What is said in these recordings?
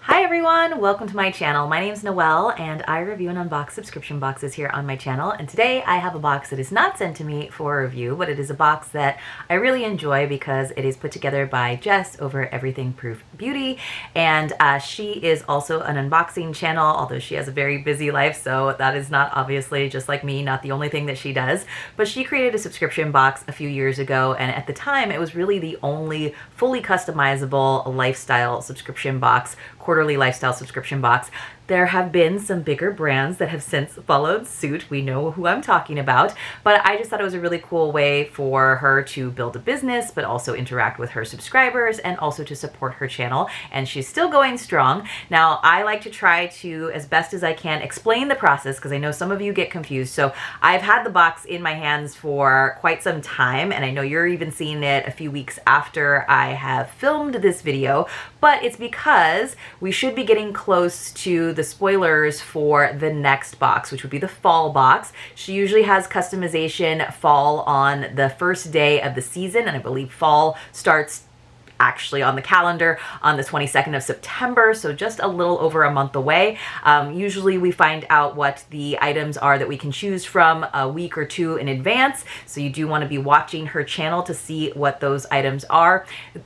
Hi everyone, welcome to my channel. My name is Noelle and I review and unbox subscription boxes here on my channel, and today I have a box that is not sent to me for a review, but it is a box that I really enjoy because it is put together by Jess over Everything Proof Beauty, and she is also an unboxing channel, although she has a very busy life, so that is not, obviously, just like me, not the only thing that she does. But she created a subscription box a few years ago, and at the time it was really the only fully customizable lifestyle subscription box, quarterly lifestyle subscription box. There have been some bigger brands that have since followed suit. We know who I'm talking about, but I just thought it was a really cool way for her to build a business, but also interact with her subscribers and also to support her channel. And she's still going strong. Now, I like to try to, as best as I can, explain the process because I know some of you get confused. So I've had the box in my hands for quite some time, and I know you're even seeing it a few weeks after I have filmed this video, but it's because we should be getting close to the spoilers for the next box, which would be the fall box. She usually has customization fall on the first day of the season, and I believe fall starts actually on the calendar on the 22nd of September, so just a little over a month away. Usually we find out what the items are that we can choose from a week or two in advance, so you do want to be watching her channel to see what those items are.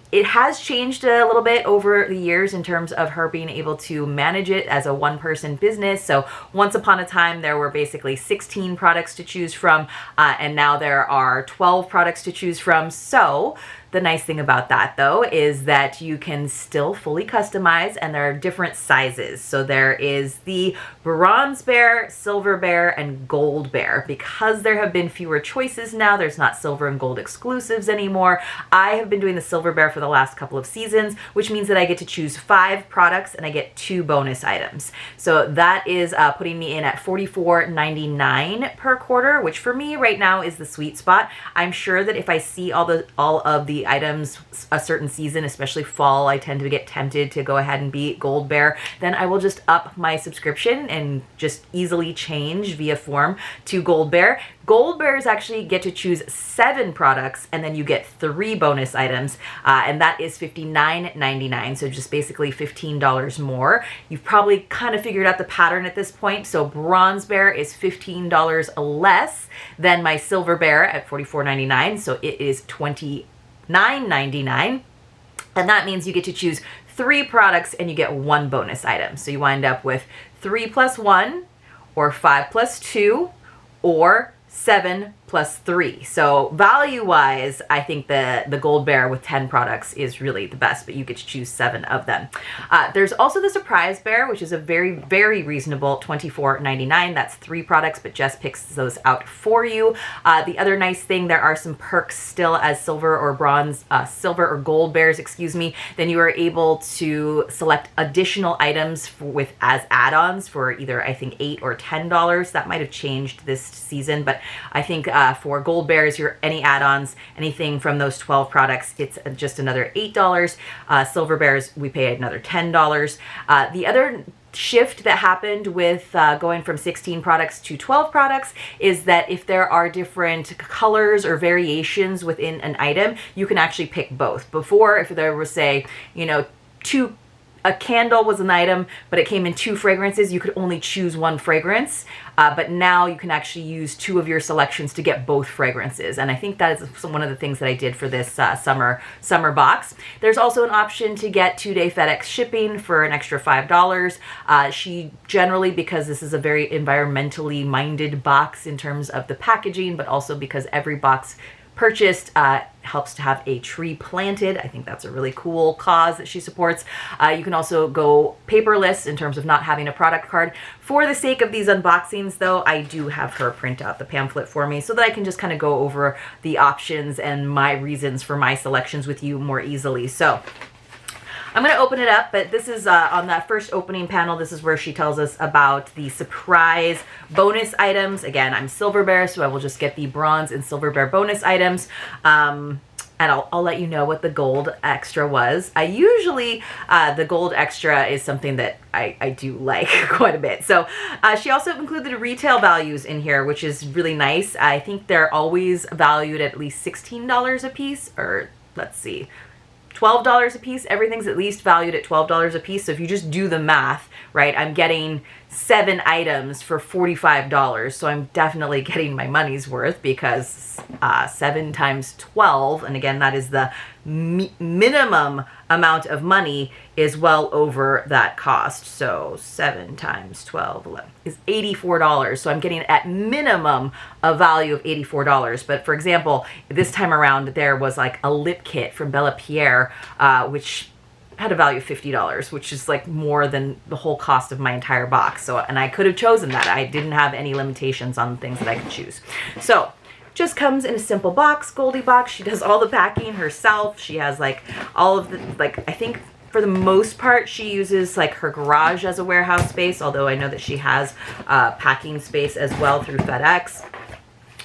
It has changed a little bit over the years in terms of her being able to manage it as a one-person business. So once upon a time there were basically 16 products to choose from, and now there are 12 products to choose from. So the nice thing about that, though, is that you can still fully customize, and there are different sizes. So there is the bronze bear, silver bear, and gold bear. Because there have been fewer choices now, there's not silver and gold exclusives anymore. I have been doing the silver bear for the last couple of seasons, which means that I get to choose 5 products and I get 2 bonus items. So that is putting me in at $44.99 per quarter, which for me right now is the sweet spot. I'm sure that if I see all of the items a certain season, especially fall, I tend to get tempted to go ahead and be gold bear, then I will just up my subscription and just easily change via form to gold bear. Gold bears actually get to choose 7 products, and then you get 3 bonus items, and that is $59.99, so just basically $15 more. You've probably kind of figured out the pattern at this point. So bronze bear is $15 less than my silver bear at $44.99, so it is $29.99, and that means you get to choose 3 products and you get 1 bonus item. So you wind up with 3 plus 1, or 5 plus 2, or 7 plus 3. So value-wise, I think the gold bear with 10 products is really the best, but you get to choose 7 of them. There's also the surprise bear, which is a very, very reasonable $24.99. That's 3 products, but Jess picks those out for you. The other nice thing, there are some perks still as silver or bronze, silver or gold bears, excuse me. Then you are able to select additional items as add-ons for either, I think, $8 or $10. That might have changed this season, but I think for gold bears, any add-ons, anything from those 12 products, it's just another $8. Silver bears, we pay another $10. The other shift that happened with going from 16 products to 12 products is that if there are different colors or variations within an item, you can actually pick both. Before, if there was, say, a candle was an item, but it came in 2 fragrances, you could only choose 1 fragrance. But now you can actually use 2 of your selections to get both fragrances. And I think that is one of the things that I did for this summer box. There's also an option to get 2-day FedEx shipping for an extra $5. She generally, because this is a very environmentally minded box in terms of the packaging, but also because every box purchased helps to have a tree planted. I think that's a really cool cause that she supports. You can also go paperless in terms of not having a product card. For the sake of these unboxings, though, I do have her print out the pamphlet for me so that I can just kind of go over the options and my reasons for my selections with you more easily. So I'm going to open it up, but this is on that first opening panel. This is where she tells us about the surprise bonus items. Again, I'm silver bear, so I will just get the bronze and silver bear bonus items. And I'll let you know what the gold extra was. I usually, the gold extra is something that I do like quite a bit. So she also included the retail values in here, which is really nice. I think they're always valued at least $16 a piece, or let's see, $12 a piece. Everything's at least valued at $12 a piece. So if you just do the math, right, I'm getting 7 items for $45. So I'm definitely getting my money's worth, because 7 times 12, and again, that is the minimum amount of money, is well over that cost. So 7 times 12 is $84. So I'm getting at minimum a value of $84. But for example, this time around, there was like a lip kit from Bella Pierre, which had a value of $50, which is like more than the whole cost of my entire box. So, and I could have chosen that. I didn't have any limitations on things that I could choose. So just comes in a simple box, Goldie Boxed. She does all the packing herself. She has like all of the, like, I think for the most part, she uses like her garage as a warehouse space, although I know that she has packing space as well through FedEx.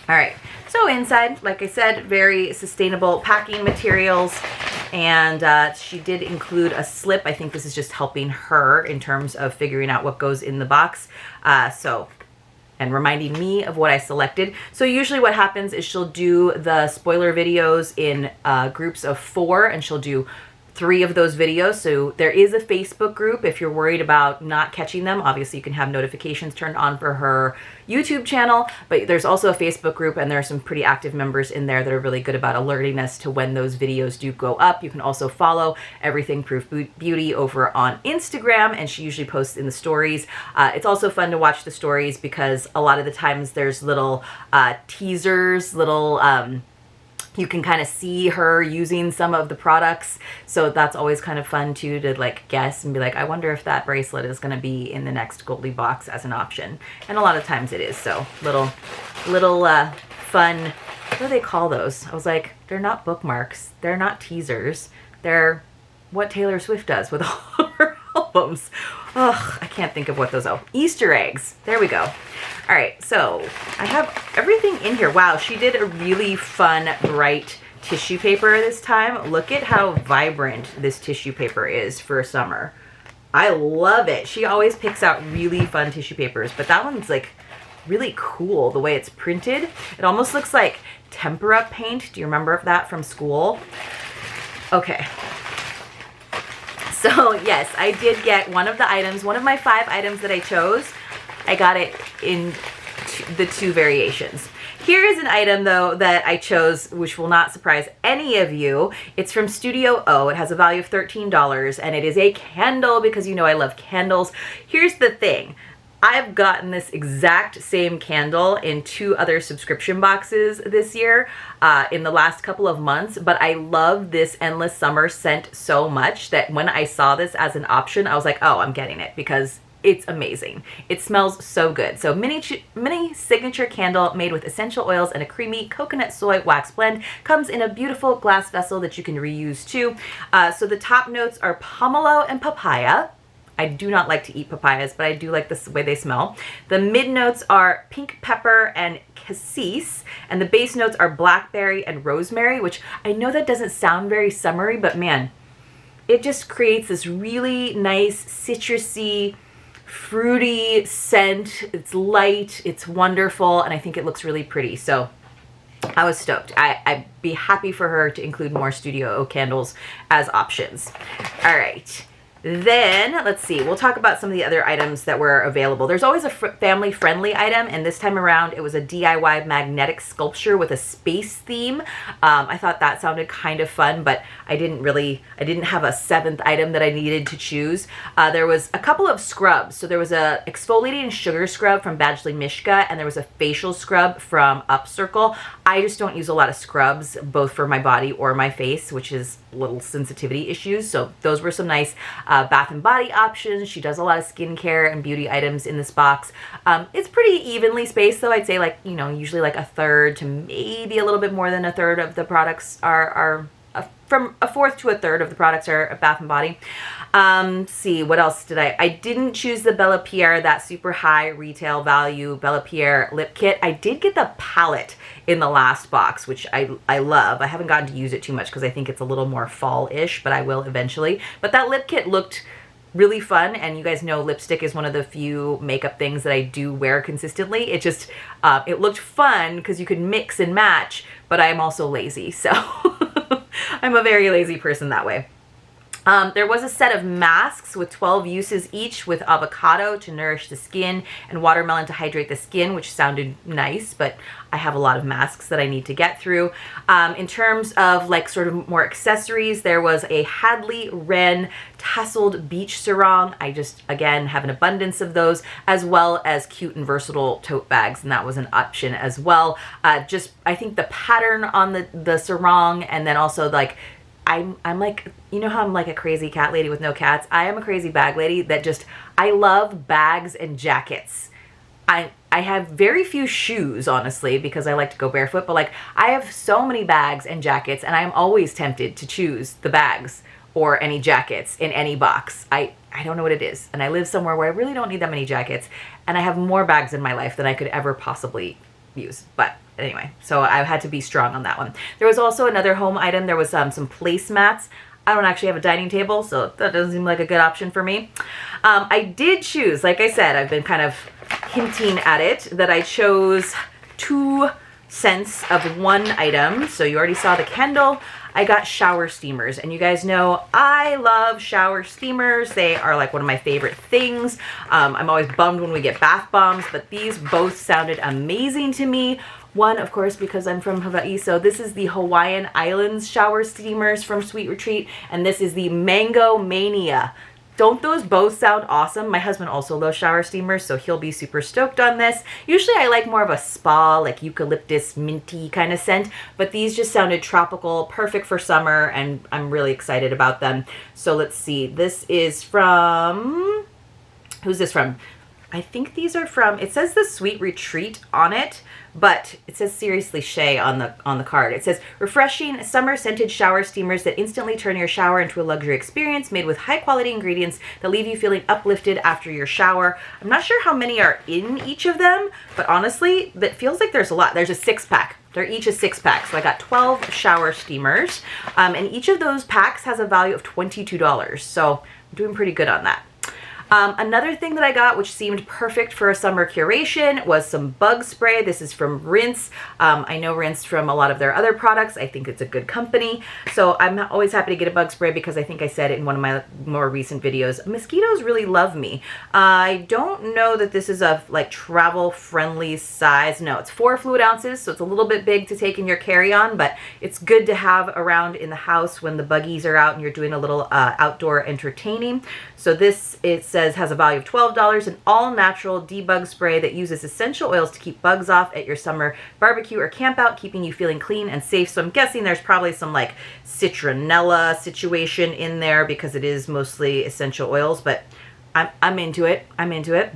All right, so inside, like I said, very sustainable packing materials. And she did include a slip. I think this is just helping her in terms of figuring out what goes in the box. And reminding me of what I selected. So usually what happens is she'll do the spoiler videos in groups of 4, and she'll do 3 of those videos. So there is a Facebook group if you're worried about not catching them. Obviously you can have notifications turned on for her YouTube channel, but there's also a Facebook group, and there are some pretty active members in there that are really good about alerting us to when those videos do go up. You can also follow Everything Proof Beauty over on Instagram, and she usually posts in the stories. It's also fun to watch the stories, because a lot of the times there's little teasers, little you can kind of see her using some of the products. So that's always kind of fun too, to like guess and be like, I wonder if that bracelet is going to be in the next Goldie Box as an option. And a lot of times it is. So little fun, what do they call those? I was like, they're not bookmarks. They're not teasers. They're what Taylor Swift does with all of her albums. Ugh, I can't think of what those are. Easter eggs. There we go. All right, so I have everything in here. Wow, she did a really fun, bright tissue paper this time. Look at how vibrant this tissue paper is for summer. I love it. She always picks out really fun tissue papers, but that one's like really cool the way it's printed. It almost looks like tempera paint. Do you remember that from school? Okay. So yes, I did get one of the items, one of my 5 items that I chose. I got it in the 2 variations. Here is an item though that I chose, which will not surprise any of you. It's from Studio O. It has a value of $13, and it is a candle, because you know I love candles. Here's the thing. I've gotten this exact same candle in 2 other subscription boxes this year, in the last couple of months, but I love this Endless Summer scent so much that when I saw this as an option, I was like, oh, I'm getting it, because it's amazing. It smells so good. So mini signature candle made with essential oils and a creamy coconut soy wax blend. Comes in a beautiful glass vessel that you can reuse too. So the top notes are pomelo and papaya. I do not like to eat papayas, but I do like the way they smell. The mid notes are pink pepper and cassis, and the base notes are blackberry and rosemary, which I know that doesn't sound very summery, but man, it just creates this really nice citrusy, fruity scent. It's light, it's wonderful, and I think it looks really pretty. So I was stoked. I'd be happy for her to include more Studio O candles as options. All right. Then, let's see, we'll talk about some of the other items that were available. There's always a family-friendly item, and this time around it was a DIY magnetic sculpture with a space theme. I thought that sounded kind of fun, but I didn't have a 7th item that I needed to choose. There was a couple of scrubs. So there was a exfoliating sugar scrub from Badgley Mishka, and there was a facial scrub from Upcircle. I just don't use a lot of scrubs, both for my body or my face, which is little sensitivity issues. So those were some nice bath and body options. She does a lot of skincare and beauty items in this box. It's pretty evenly spaced though. I'd say like, you know, usually like 1/3 to maybe a little bit more than 1/3 of the products are from 1/4 to 1/3 of the products are bath and body. See, what else did I didn't choose the Bella Pierre, that super high retail value Bella Pierre lip kit. I did get the palette in the last box, which I love. I haven't gotten to use it too much because I think it's a little more fall-ish, but I will eventually. But that lip kit looked really fun, and you guys know lipstick is one of the few makeup things that I do wear consistently. It just, it looked fun because you could mix and match, but I'm also lazy, so I'm a very lazy person that way. There was a set of masks with 12 uses each, with avocado to nourish the skin and watermelon to hydrate the skin, which sounded nice, but I have a lot of masks that I need to get through. In terms of like sort of more accessories, there was a Hadley Wren tasseled beach sarong. I just, again, have an abundance of those, as well as cute and versatile tote bags, and that was an option as well. Just, I think the pattern on the sarong, and then also like, I'm like, you know how I'm like a crazy cat lady with no cats? I am a crazy bag lady that just, I love bags and jackets. I have very few shoes, honestly, because I like to go barefoot, but like I have so many bags and jackets, and I'm always tempted to choose the bags or any jackets in any box. I don't know what it is. And I live somewhere where I really don't need that many jackets, and I have more bags in my life than I could ever possibly use. But anyway, so I had to be strong on that one. There was also another home item. There was some placemats. I don't actually have a dining table, so that doesn't seem like a good option for me. I did choose, like I said, I've been kind of hinting at it, that I chose 2 cents of one item. So you already saw the Kendall. I got shower steamers, and you guys know I love shower steamers. They are like one of my favorite things. I'm always bummed when we get bath bombs, but these both sounded amazing to me. One, of course, because I'm from Hawaii, so this is the Hawaiian Islands shower steamers from Sweet Retreat, and this is the Mango Mania. Don't those both sound awesome? My husband also loves shower steamers, so he'll be super stoked on this. Usually I like more of a spa, like eucalyptus, minty kind of scent, but these just sounded tropical, perfect for summer, and I'm really excited about them. So let's see, this is from, who's this from? I think these are from, it says the Sweet Retreat on it, but it says Seriously Shay on the card. It says refreshing summer scented shower steamers that instantly turn your shower into a luxury experience, made with high quality ingredients that leave you feeling uplifted after your shower. I'm not sure how many are in each of them, but honestly, that feels like there's a lot. There's a 6-pack. They're each a 6-pack, so I got 12 shower steamers, and each of those packs has a value of $22, so I'm doing pretty good on that. Another thing that I got, which seemed perfect for a summer curation, was some bug spray. This is from Rinse. I know Rinse from a lot of their other products. I think it's a good company. So I'm always happy to get a bug spray because I think I said it in one of my more recent videos. Mosquitoes really love me. I don't know that this is a like travel friendly size. No, it's 4 fluid ounces, so it's a little bit big to take in your carry-on, but it's good to have around in the house when the buggies are out and you're doing a little outdoor entertaining. So this, it says, has a value of $12, an all-natural debug spray that uses essential oils to keep bugs off at your summer barbecue or camp out, keeping you feeling clean and safe. So I'm guessing there's probably some like citronella situation in there because it is mostly essential oils, but I'm into it. I'm into it.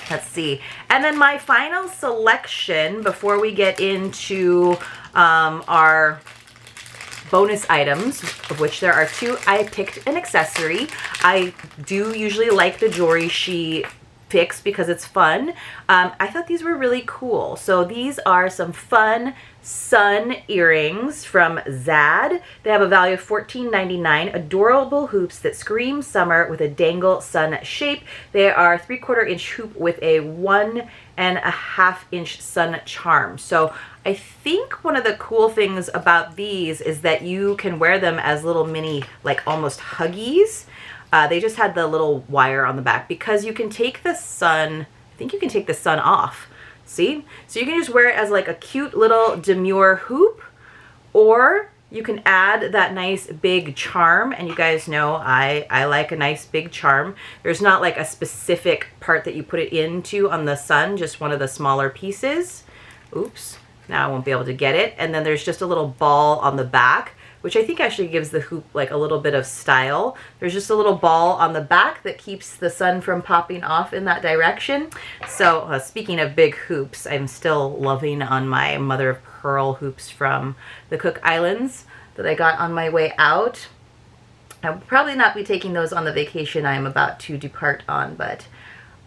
Let's see. And then my final selection before we get into our bonus items, of which there are 2. I picked an accessory. I do usually like the jewelry she picks because it's fun. I thought these were really cool. So these are some fun sun earrings from Zad. They have a value of $14.99. Adorable hoops that scream summer with a dangle sun shape. They are 3/4 inch hoop with a 1.5 inch sun charm. So I think one of the cool things about these is that you can wear them as little mini, like almost huggies. They just had the little wire on the back because you can take the sun, I think you can take the sun off. See? So you can just wear it as like a cute little demure hoop, or you can add that nice big charm. And you guys know I like a nice big charm. There's not like a specific part that you put it into on the sun, just one of the smaller pieces. Oops. Now I won't be able to get it. And then there's just a little ball on the back, which I think actually gives the hoop like a little bit of style. There's just a little ball on the back that keeps the sun from popping off in that direction. So speaking of big hoops, I'm still loving on my mother of pearl hoops from the Cook Islands that I got on my way out. I will probably not be taking those on the vacation I'm about to depart on, but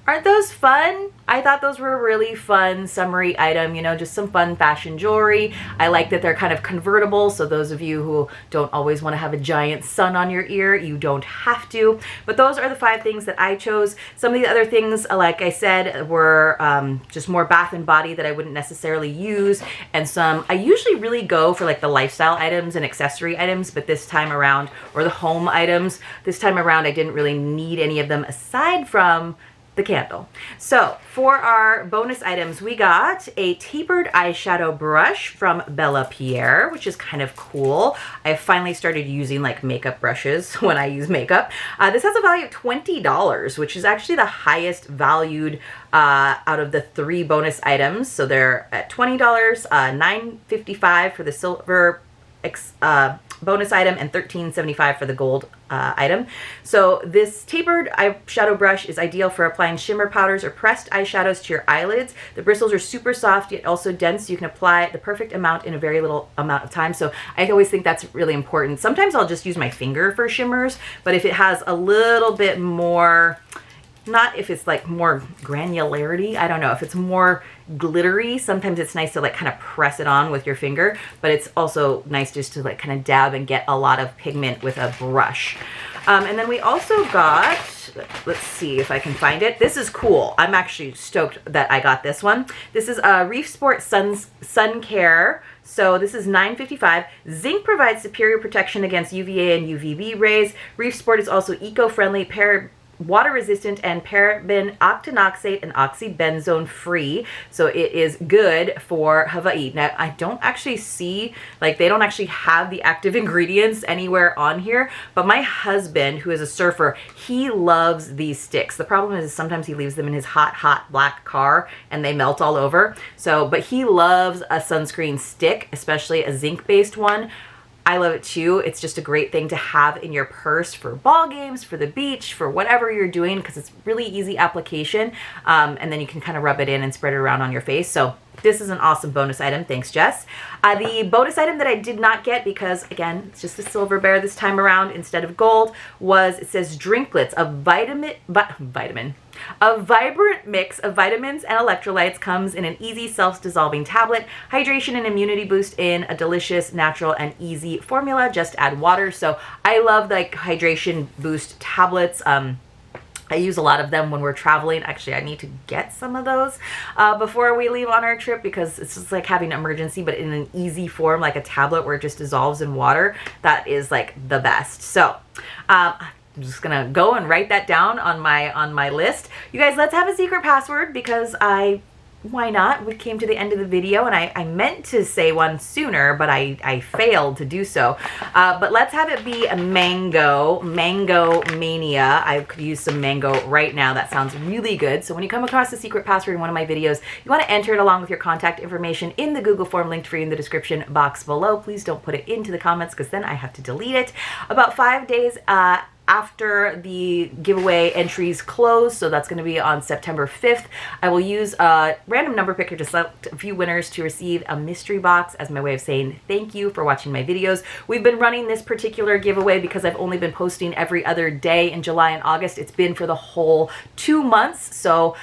Aren't those fun? I thought those were a really fun summery item, you know, just some fun fashion jewelry. I like that they're kind of convertible, so those of you who don't always want to have a giant sun on your ear, you don't have to. But those are the 5 things that I chose. Some of the other things, like I said, were just more bath and body that I wouldn't necessarily use, and some, I usually really go for like the lifestyle items and accessory items, but this time around, or the home items, this time around I didn't really need any of them aside from the candle. So for our bonus items, we got a tapered eyeshadow brush from Bella Pierre, which is kind of cool. I finally started using like makeup brushes when I use makeup. This has a value of $20, which is actually the highest valued out of the 3 bonus items. So they're at $20, $9.55 for the silver bonus item and $13.75 for the gold item. So this tapered eyeshadow brush is ideal for applying shimmer powders or pressed eyeshadows to your eyelids. The bristles are super soft yet also dense, so you can apply the perfect amount in a very little amount of time. So I always think that's really important. Sometimes I'll just use my finger for shimmers, but if it has a little bit more, not if it's like more granularity, I don't know, if it's more glittery, sometimes it's nice to like kind of press it on with your finger, but it's also nice just to like kind of dab and get a lot of pigment with a brush. And then we also got, let's see if I can find it. This is cool. I'm actually stoked that I got this one. This is a Reef Sport Sun Care. So this is $9.55. Zinc provides superior protection against UVA and UVB rays. Reef Sport is also eco-friendly, water resistant, and paraben octinoxate and oxybenzone free, so it is good for Hawaii. Now I don't actually see, like, they don't actually have the active ingredients anywhere on here, but my husband, who is a surfer, he loves these sticks. The problem is sometimes he leaves them in his hot black car and they melt all over. So but he loves a sunscreen stick, especially a zinc based one. I love it too. It's just a great thing to have in your purse for ball games, for the beach, for whatever you're doing, because it's really easy application. And then you can kind of rub it in and spread it around on your face. So this is an awesome bonus item. Thanks, Jess. The bonus item that I did not get, because again, it's just a silver bear this time around instead of gold, was, it says Drinklets, a vibrant mix of vitamins and electrolytes, comes in an easy self-dissolving tablet. Hydration and immunity boost in a delicious, natural, and easy formula. Just add water. So I love like hydration boost tablets. I use a lot of them when we're traveling. Actually, I need to get some of those before we leave on our trip, because it's just like having an emergency, but in an easy form, like a tablet where it just dissolves in water. That is like the best. So I'm just gonna go and write that down on my list. You guys, let's have a secret password, because why not? We came to the end of the video and I meant to say one sooner, but I failed to do so. But let's have it be a mango mania. I could use some mango right now. That sounds really good. So when you come across the secret password in one of my videos, you want to enter it along with your contact information in the Google form linked for you in the description box below. Please don't put it into the comments, because then I have to delete it. About 5 days after the giveaway entries close, so that's going to be on September 5th, I will use a random number picker to select a few winners to receive a mystery box as my way of saying thank you for watching my videos. We've been running this particular giveaway because I've only been posting every other day in July and August. It's been for the whole 2 months, so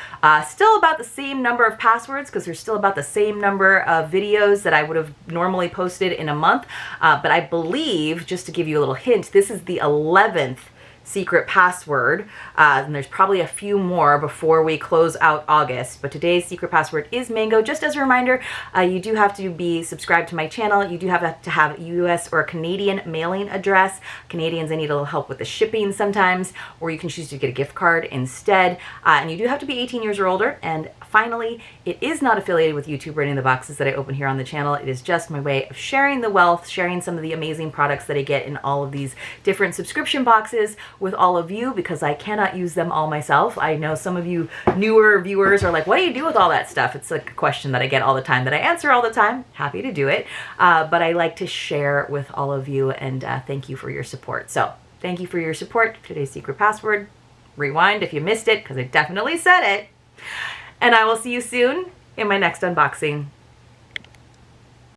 still about the same number of passwords, because there's still about the same number of videos that I would have normally posted in a month. But I believe, just to give you a little hint, this is the 11th secret password, and there's probably a few more before we close out August, but today's secret password is mango. Just as a reminder, you do have to be subscribed to my channel. You do have to have US or Canadian mailing address. Canadians, I need a little help with the shipping sometimes, or you can choose to get a gift card instead, and you do have to be 18 years or older. And finally, it is not affiliated with YouTube or any of the boxes that I open here on the channel. It is just my way of sharing the wealth, sharing some of the amazing products that I get in all of these different subscription boxes with all of you, because I cannot use them all myself. I know some of you newer viewers are like, what do you do with all that stuff? It's like a question that I get all the time, that I answer all the time. Happy to do it. But I like to share with all of you, and thank you for your support. So thank you for your support. Today's secret password. Rewind if you missed it, because I definitely said it. And I will see you soon in my next unboxing.